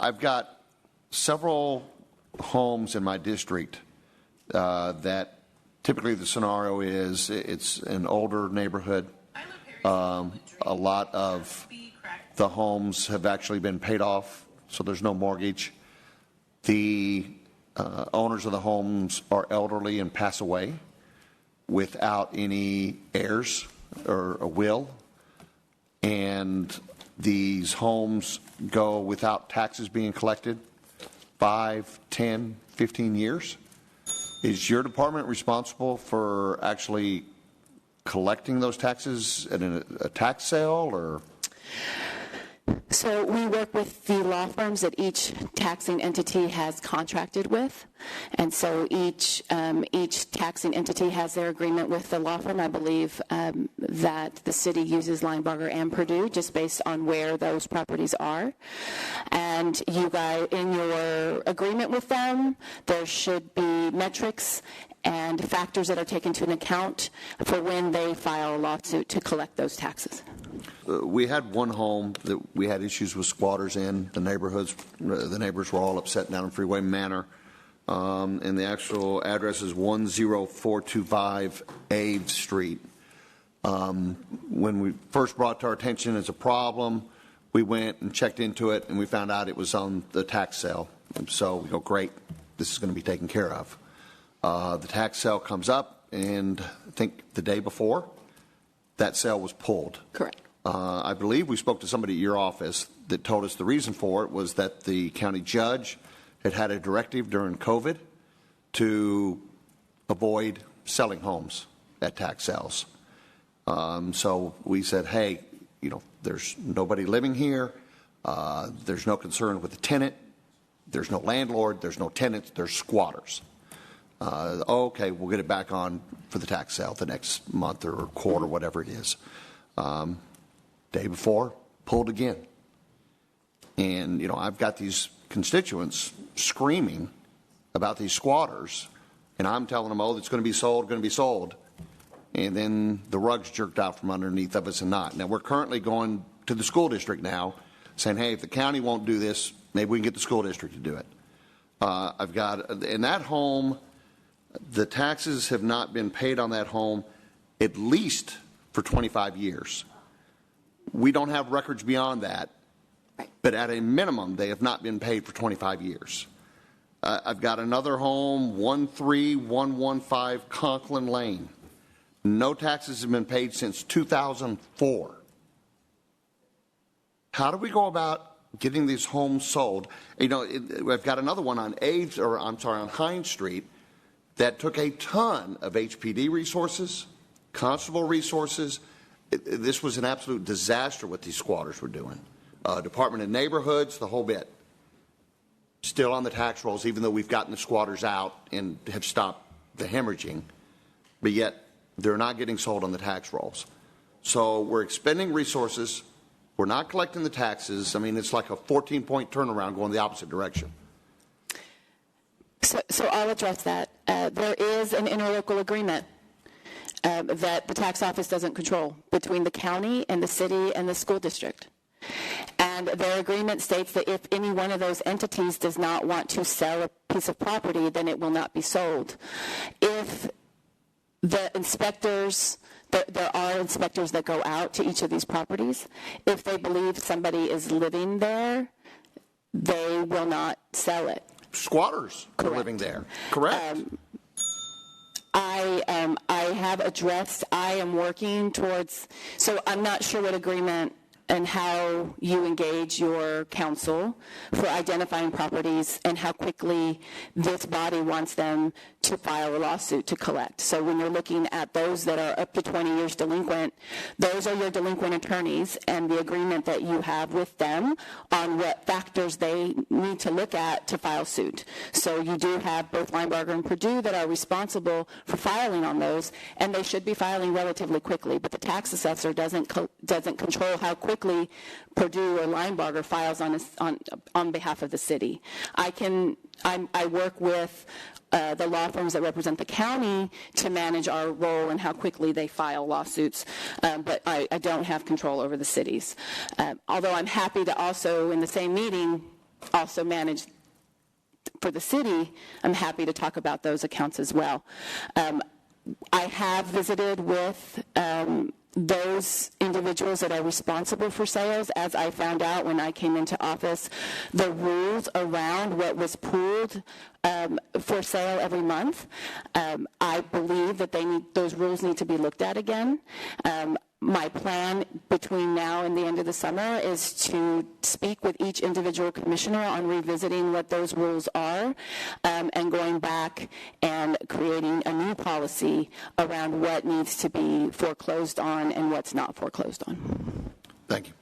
I've got several homes in my district that typically the scenario is it's an older neighborhood. A lot of the homes have actually been paid off, so there's no mortgage. The owners of the homes are elderly and pass away without any heirs or a will, and these homes go without taxes being collected 5, 10, 15 years. Is your department responsible for actually collecting those taxes at a tax sale, or? So we work with the law firms that each taxing entity has contracted with, and so each taxing entity has their agreement with the law firm. I believe that the city uses Linebarger and Purdue just based on where those properties are. And you guys, in your agreement with them, there should be metrics and factors that are taken into account for when they file a lawsuit to collect those taxes. We had one home that we had issues with squatters in. The neighbors were all upset down in Freeway Manor. And the actual address is 10425 Ave Street. When we first brought to our attention as a problem, we went and checked into it, and we found out it was on the tax sale. And so we go, great, this is going to be taken care of. The tax sale comes up, and I think the day before, that sale was pulled. Correct. I believe we spoke to somebody at your office that told us the reason for it was that the county judge had a directive during COVID to avoid selling homes at tax sales. So we said, hey, there's nobody living here. There's no concern with the tenant. There's no landlord. There's no tenants. There's squatters. Okay, we'll get it back on for the tax sale the next month or quarter, whatever it is. Day before, pulled again. And, I've got these constituents screaming about these squatters, and I'm telling them, oh, it's going to be sold, going to be sold. And then the rug's jerked out from underneath of us and not. Now, we're currently going to the school district now, saying, hey, if the county won't do this, maybe we can get the school district to do it. I've got, in that home, the taxes have not been paid on that home at least for 25 years. We don't have records beyond that, but at a minimum, they have not been paid for 25 years. I've got another home, 13115 Conklin Lane. No taxes have been paid since 2004. How do we go about getting these homes sold? I've got another one on on Hines Street that took a ton of HPD resources, constable resources. This was an absolute disaster what these squatters were doing. Department of Neighborhoods, the whole bit. Still on the tax rolls, even though we've gotten the squatters out and have stopped the hemorrhaging, but yet they're not getting sold on the tax rolls. So we're expending resources. We're not collecting the taxes. I mean, it's like a 14-point turnaround going the opposite direction. So I'll address that. There is an interlocal agreement that the tax office doesn't control between the county and the city and the school district. And their agreement states that if any one of those entities does not want to sell a piece of property, then it will not be sold. If the inspectors, there are inspectors that go out to each of these properties, if they believe somebody is living there, they will not sell it. Squatters are living there, correct? I have addressed, I am working towards, so I'm not sure what agreement and how you engage your counsel for identifying properties and how quickly this body wants them to file a lawsuit to collect. So when you're looking at those that are up to 20 years delinquent, those are your delinquent attorneys and the agreement that you have with them on what factors they need to look at to file suit. So you do have both Linebarger and Purdue that are responsible for filing on those, and they should be filing relatively quickly, but the tax assessor doesn't control how quickly Purdue or Linebarger files on behalf of the city. I work with the law firms that represent the county to manage our role and how quickly they file lawsuits, but I don't have control over the cities. Although I'm happy to also, in the same meeting, also manage for the city, I'm happy to talk about those accounts as well. I have visited with those individuals that are responsible for sales. As I found out when I came into office, the rules around what was pooled for sale every month, I believe that those rules need to be looked at again. My plan between now and the end of the summer is to speak with each individual commissioner on revisiting what those rules are and going back and creating a new policy around what needs to be foreclosed on and what's not foreclosed on. Thank you.